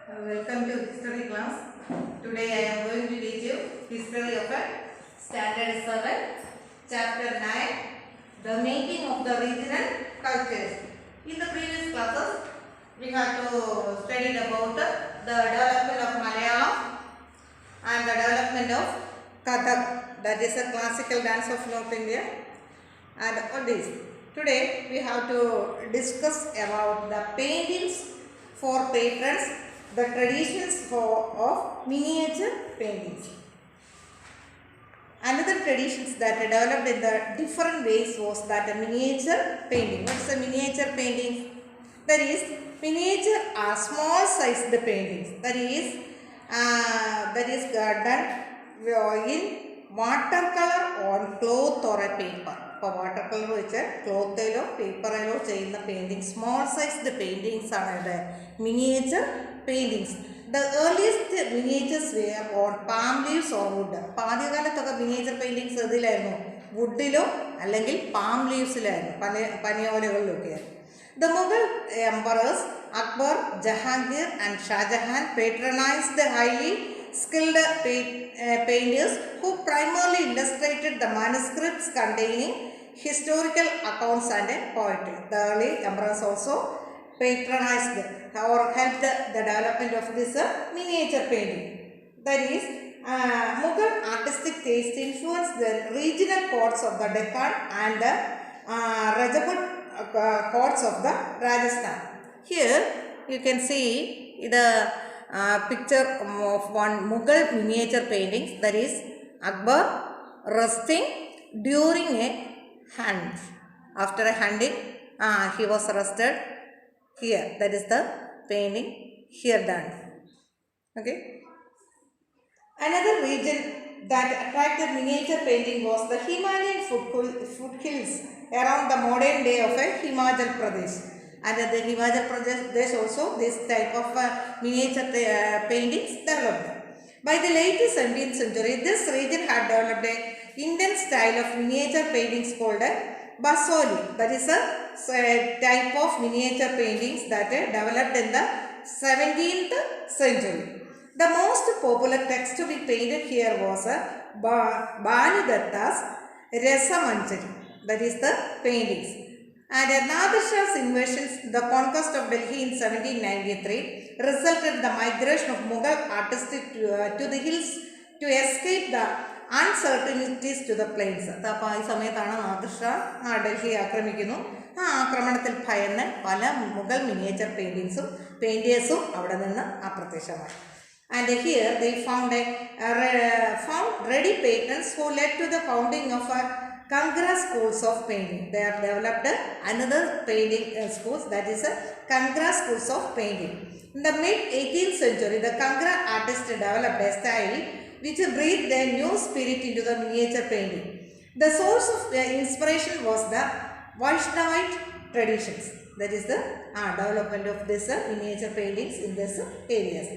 Welcome to history class. Today I am going to teach you history of a standard 7, chapter 9, the making of the regional cultures. In the previous classes, we had to study about the development of Malayalam and the development of Kathak, that is a classical dance of North India, and all this. Today we have to discuss about the paintings for patrons, the traditions of miniature paintings. Another traditions that developed in the different ways was that a miniature painting. What is a miniature painting? That is, miniature are small sized paintings. That is done in watercolor on cloth or a paper. For watercolor വെച്ച് ക്ലോത്തിലോ പേപ്പറിലോ ചെയ്യുന്ന painting small sized paintings ആണ് ഇത് miniature paintings. The earliest miniatures were on palm leaves or wood. അപ്പോൾ ആദ്യകാലത്തൊക്കെ miniature paintings ഇതിലായിരുന്നു, വുഡിലോ അല്ലെങ്കിൽ palm ലീവ്സിലായിരുന്നു, പനിയോലകളിലൊക്കെയായിരുന്നു. The Mughal emperors Akbar, Jahangir and Shah Jahan patronized the highly skilled painters who primarily illustrated the manuscripts containing historical accounts and poetry. The early emperors also patronized or helped the development of this miniature painting. That is, Mughal artistic taste influenced the regional courts of the Deccan and the Rajput courts of the Rajasthan. Here you can see the picture of one Mughal miniature painting, that is Akbar resting during a hunt. After a hunting, he was arrested. Here, that is the painting here done. Okay. Another region that attracted miniature painting was the Himalayan foothills around the modern day of Himachal Pradesh. And the Himachal Pradesh also this type of miniature paintings developed. By the late 17th century, this region had developed an Indian style of miniature paintings called basoli. That is a type of miniature paintings that developed in the 17th century. The most popular text to be painted here was Bhanudatta's Rasamanjari. That is the paintings. And Nadir Shah's invasions, the conquest of Delhi in 1793, resulted in the migration of Mughal artists to the hills to escape the uncertainties to the plains. അപ്പോൾ ഈ സമയത്താണ് Nadir Shah Delhi ആക്രമിക്കുന്നു. ആ ആക്രമണത്തിൽ ഭയന്ന് പല Mughal miniature പെയിൻറ്റേഴ്സും അവിടെ നിന്ന് അപ്രത്യക്ഷമായി. And here they found ready patrons who led to the founding of Kangra schools of painting. They have developed another painting schools, that is Kangra schools of painting. In the mid 18th century, the Kangra artists developed a style which breathed a new spirit into the miniature painting. The source of inspiration was the Vaishnavite traditions. That is the development of this miniature paintings in these areas.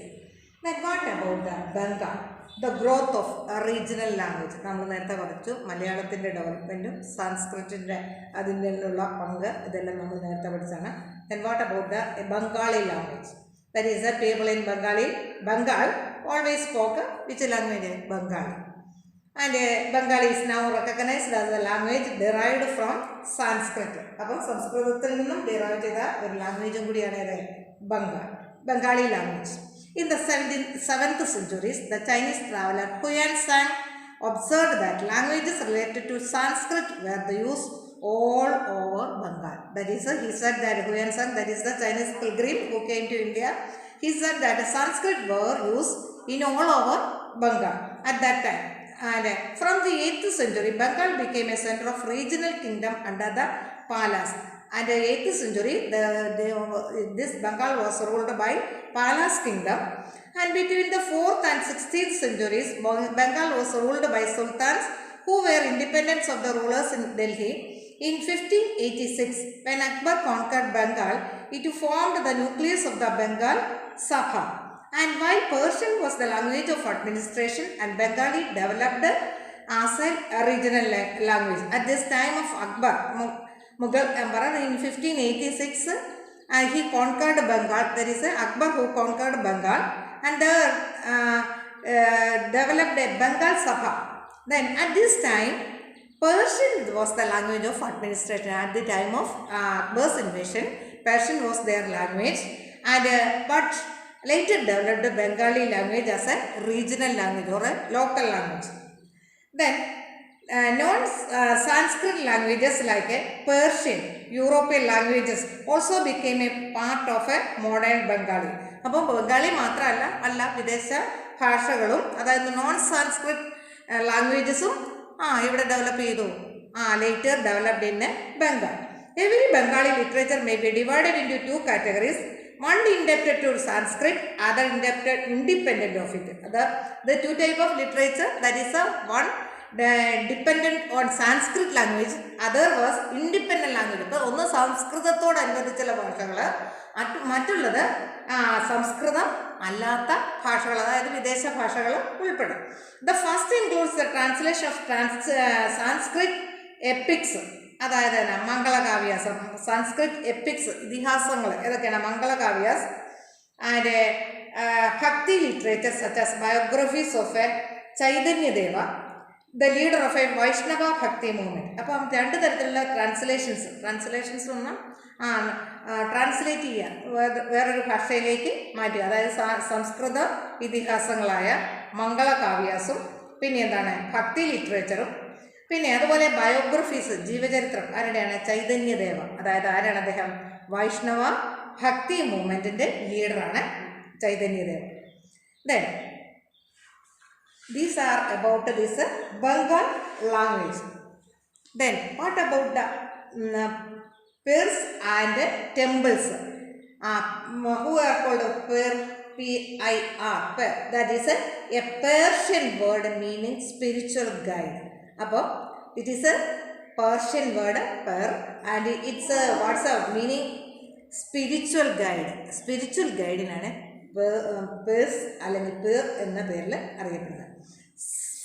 Then what about the Bengal? The growth of a regional language. നമ്മൾ നേരത്തെ പഠിച്ചു മലയാളത്തിൻ്റെ ഡെവലപ്മെൻറ്റും സംസ്കൃതത്തിൻ്റെ അതിനുള്ള പങ്ക് ഇതെല്ലാം നമ്മൾ നേരത്തെ പഠിച്ചാണ്. Then what about the Bengali language? That is the people in Bengal always spoke which language? Bengali. And Bengali is now recognized as a language derived from Sanskrit. അപ്പോൾ സംസ്കൃതത്തിൽ നിന്നും ഡെറൈവ് ചെയ്ത ഒരു ലാംഗ്വേജും കൂടിയാണ് ഇത് Bengali language. In the 7th centuries, the Chinese traveler Huansang observed that languages related to Sanskrit were used all over Bengal. That is, he said that Huansang, that is the Chinese pilgrim who came to India, he said that Sanskrit were used in all over Bengal at that time. And from the 8th century, Bengal became a center of regional kingdom under the Palas. And in the 8th century, this Bengal was ruled by Palas kingdom. And between the 4th and 16th centuries, Bengal was ruled by sultans who were independents of the rulers in Delhi. In 1586, when Akbar conquered Bengal, it formed the nucleus of the Bengal Sabha. And while Persian was the language of administration and Bengali developed as a regional language. At this time of Akbar, Mughal emperor in 1586, he conquered Bengal. There is a Akbar who conquered Bengal and developed a Bengal Sabha. Then at this time, Persian was the language of administration. At the time of Akbar's invasion, Persian was their language, and but later developed Bengali language as a regional language or a local language. Then non-Sanskrit languages like Persian, European languages also became a part of a modern Bengali. അപ്പോൾ ബംഗാളി മാത്രമല്ല വിദേശ ഭാഷകളും അതായത് non Sanskrit ലാംഗ്വേജസും ഇവിടെ develop ചെയ്തു. later developed in Bengal. Every Bengali literature may be divided into two categories. One indebted to Sanskrit, other independent of it. The two type of literature, that is one dependent on Sanskrit language, other was independent language. അപ്പോൾ ഒന്ന് സംസ്കൃതത്തോടനുബന്ധിച്ചുള്ള ഭാഷകൾ, മറ്റുള്ളത് സംസ്കൃതം അല്ലാത്ത ഭാഷകൾ, അതായത് വിദേശ ഭാഷകൾ ഉൾപ്പെടും. The first includes the translation of Sanskrit epics, അതായത് മംഗളകാവ്യാസ്, സംസ്കൃത് എപ്പിക്സ്, ഇതിഹാസങ്ങൾ ഏതൊക്കെയാണ്? Mangalkavyas and Bhakti literature such as biographies of Chaitanyadeva, the leader of a Vaishnava Bhakti movement. അപ്പം രണ്ട് തരത്തിലുള്ള ട്രാൻസ്ലേഷൻസ് ഒന്നും ട്രാൻസ്ലേറ്റ് ചെയ്യുക, വേറൊരു ഭാഷയിലേക്ക് മാറ്റുക. അതായത് സംസ്കൃത ഇതിഹാസങ്ങളായ മംഗളകാവ്യാസും പിന്നെ എന്താണ് ഭക്തി ലിറ്ററേച്ചറും, പിന്നെ അതുപോലെ ബയോഗ്രഫീസ്, ജീവചരിത്രം ആരുടെയാണ്? ചൈതന്യദേവ. അതായത് ആരാണ് അദ്ദേഹം? വൈഷ്ണവ ഭക്തി മൂവ്മെൻറ്റിൻ്റെ ലീഡറാണ് Chaitanyadeva. Then these are about this Bengal language. Then what about the pirs and temples? Who are called pir? P-I-R, pir. That is a Persian word meaning spiritual guide. അപ്പോൾ it is a Persian word pir and it's what's the meaning? Spiritual guide. Spiritual guideനാണ് പേഴ്സ് അല്ലെങ്കിൽ പേർ എന്ന പേരിൽ അറിയപ്പെടുന്നത്.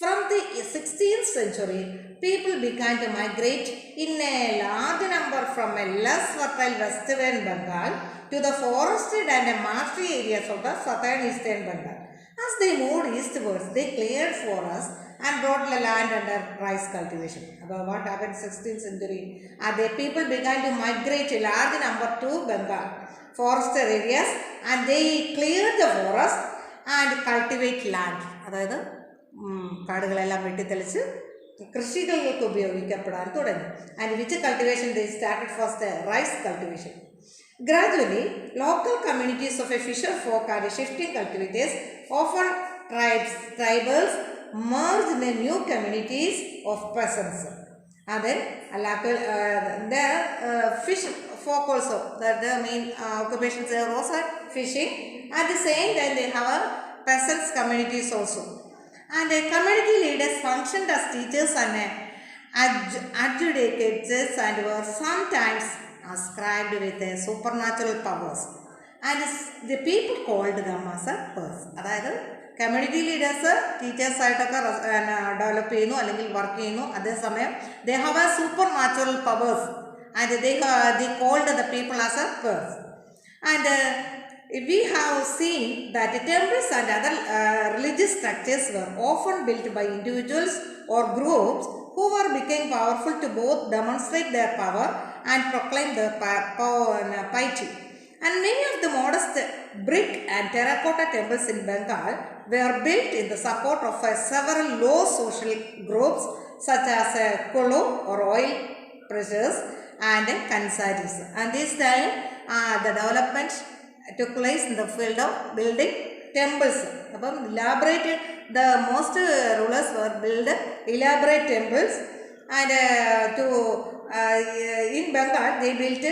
From the 16th century, people began to migrate in a large number from a less fertile western Bengal to the forested and marshy areas of the southern eastern Bengal. As they moved eastwards, they cleared forests and brought the land under rice cultivation. About what happened in 16th century? The people began to migrate a large number to Bengal, forested areas, and they cleared the forest and cultivate land. അതായത് കാടുകളെല്ലാം വെട്ടിത്തെളിച്ച് കൃഷികൾക്ക് ഉപയോഗിക്കപ്പെടാൻ തുടങ്ങി. And which cultivation they started first? Rice cultivation. Gradually, local communities of a fisher folk and shifting cultivators, often tribals, merged in new communities of peasants. And then the fish folk also, the main occupations are also fishing. At the same time, they have peasants communities also. And the community leaders functioned as teachers and adjudicators and were sometimes ascribed with supernatural powers. And the people called them as pirs. അതായത് community leaders ടീച്ചേഴ്സായിട്ടൊക്കെ develop ചെയ്യുന്നു അല്ലെങ്കിൽ work ചെയ്യുന്നു. അതേസമയം they have A super natural powers and they called the people as pirs. And we have seen that temples and other religious structures were often built by individuals or groups who were became powerful to both demonstrate their power and proclaim their piety. And many of the modest brick and terracotta temples in Bengal were built in the support of several low social groups such as Kolo or oil pressures and Kansaris. And this time the development took place in the field of building temples. അപ്പം elaborate, the most rulers were build elaborate temples, and in Bengal they built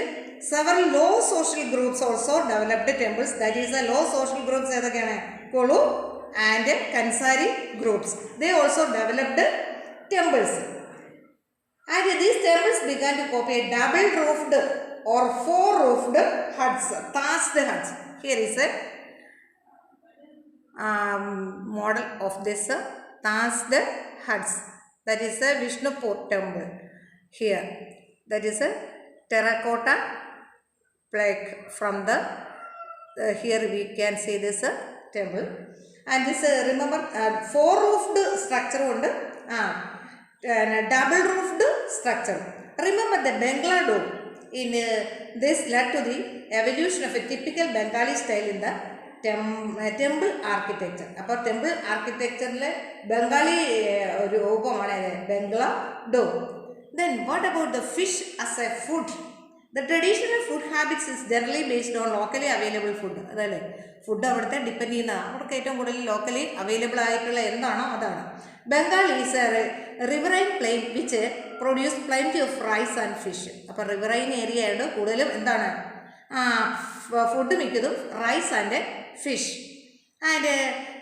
several low social groups also developed temples. That is the low social groups ഏതൊക്കെയാണ്? Kolu and Kansari groups. They also developed temples. And these temples began to copy a double roofed or four roofed huts, thatched huts. Here is a model of this thatched huts. That is a Vishnupur temple here. That is a terracotta like from the here we can see this temple, and this remember four roofed structure ഉണ്ട്, double roofed structure. Remember the Bangla dome. In this led to the evolution of a typical Bengali style in the temple architecture. അപ്പോൾ temple ആർക്കിടെക്ചറിൽ ബംഗാളി രൂപമാണ് Bangla dome. Then what about the fish as a food? The traditional food habits is generally based on locally available food. അതല്ലേ food അവിടുത്തെ depend ചെയ്യുന്ന അവർക്ക് ഏറ്റവും കൂടുതൽ locally available ആയിട്ടുള്ള എന്താണോ അതാണ്. Bengal is a riverine plain which produce plenty of rice and fish. അപ്പോൾ റിവറൈൻ ഏരിയ ആയിട്ട് കൂടുതലും എന്താണ് ഫുഡ് മിക്കതും rice and fish. And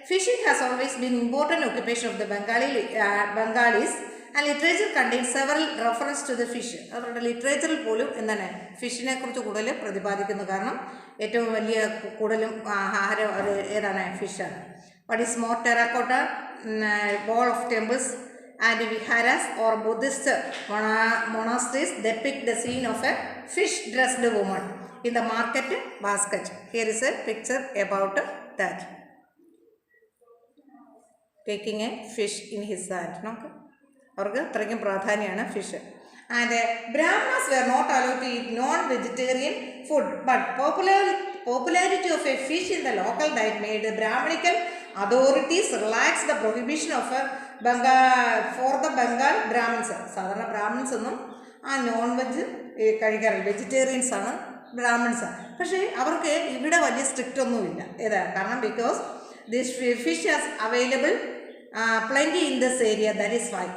fishing has always been important occupation of the Bengalis. And literature contain several reference to the fish. അവരുടെ ലിറ്ററേച്ചറിൽ പോലും എന്താണ് ഫിഷിനെ കുറിച്ച് കൂടുതൽ പ്രതിപാദിക്കുന്നു. കാരണം ഏറ്റവും വലിയ കൂടുതലും ആഹാരം അത് ഏതാണ് ഫിഷാണ്. What is more terracotta wall of temples and viharas or Buddhist monasteries depict the scene of a fish-dressed woman in the market basket. Here is a picture about that. Taking a fish in his hand. Okay? അവർക്ക് അത്രയ്ക്കും പ്രാധാന്യമാണ് fish. And Brahmanas were not allowed to eat non vegetarian food, but popularity of a fish in the local diet made the Brahminical authorities relax the prohibition of for the Bengal Brahmins. സാധാരണ ബ്രാഹ്മിൻസ് ഒന്നും non veg കഴിക്കാറില്ല, vegetarians ആണ് ബ്രാഹ്മിൻസ്. പക്ഷേ അവർക്ക് ഇവിടെ വലിയ strict ഒന്നുമില്ല. ഏതാ കാരണം because this fish as available plenty in this area, that is why.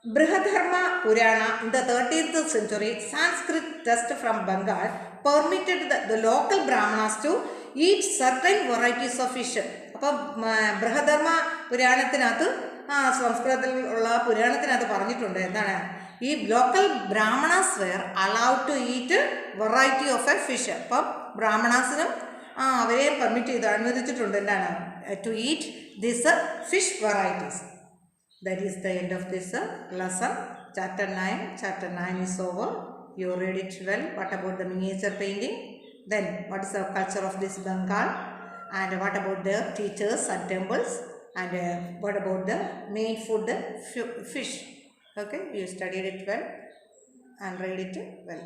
Brihadharma Purana in the 13th century Sanskrit text from Bengal permitted the local Brahmanas to eat certain varieties of fish. അപ്പോൾ ബൃഹധർമ്മ പുരാണത്തിനകത്ത് സംസ്കൃതത്തിലുള്ള പുരാണത്തിനകത്ത് പറഞ്ഞിട്ടുണ്ട് എന്താണ് ഈ local Brahmanas were allowed to eat variety of a fish. അപ്പം ബ്രാഹ്മണാസിനും അവരെ permit ചെയ്ത് അനുവദിച്ചിട്ടുണ്ട് എന്താണ് to eat these fish varieties. That is the end of this lesson. Chapter 9. Chapter 9 is over. You read it well. What about the miniature painting? Then what is the culture of this Bengal? And what about their teachers and temples? And what about the main food, fish? Okay, you studied it well and read it well.